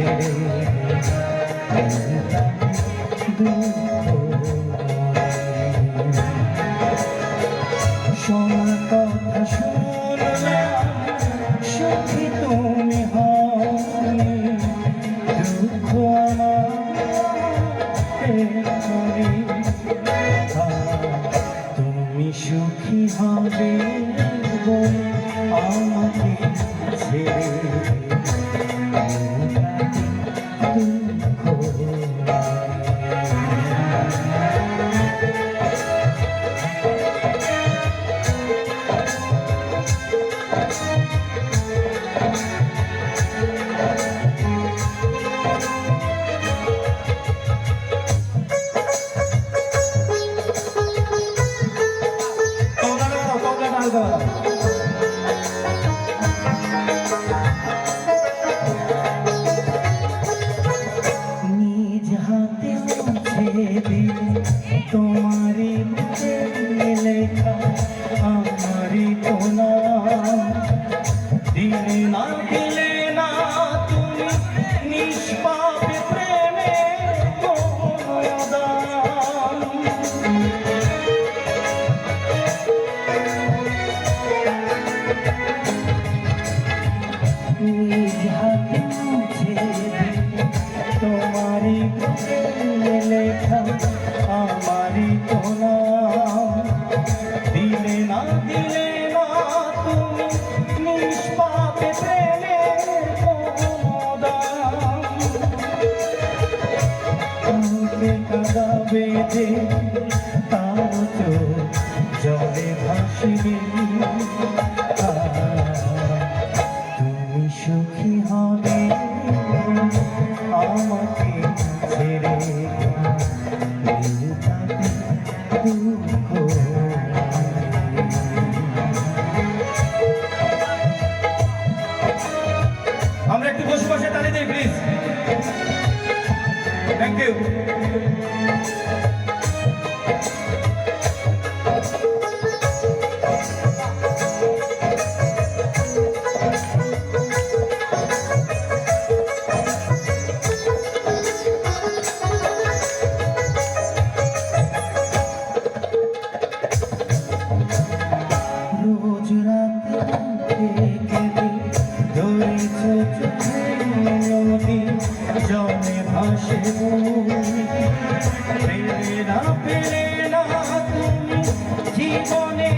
ছেড়ে শোনা কথা শুনলাম সখী তুমি হওনি দুঃখ তুমি সুখী হবে আমাকে ছেড়ে নিজ হাতে মুছে দিলে তোমারই লেখা আমারই তোলা দিলে না দিলে না তুমি নিষ্পাপে প্রেমে নিজ হাতে মুছে দিলে তোমারই লেখা আমারই তোলা দিলে না দিলে না তুমি নিষ্পাপে প্রেমে মুখে কাদা বেঁধে তার জলে ভাসিবে তুমি সুখী হবে আমাকে ছেড়ে দুঃখ আমরা একটু বসে বসে তালি দিই প্লিজ থ্যাংক ইউ রোজ রাতে ধরেছ নদী জলে ভাসে পেলে না পেলে না তুমি জীবনে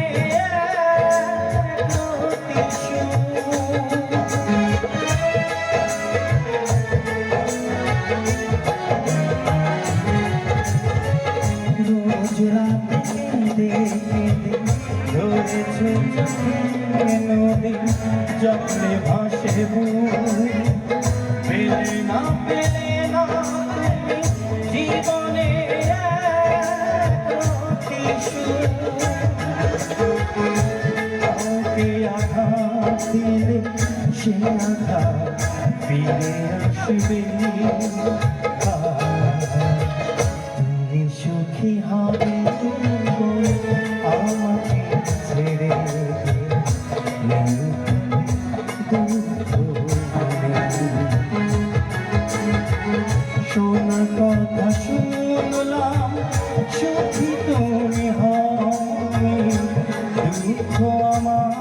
রোজ রাতে ধরেছ নদী জলে ভাসে পেলে না পেলে না তুমি জীবনে ওকে আঘাত দিলে সে আঘাত ফিরে আসবে তুমি সুখী হবে আমাকে ছেড়ে শোনা কথা শুনলাম সুখী তুমি হবে দুঃখ আমার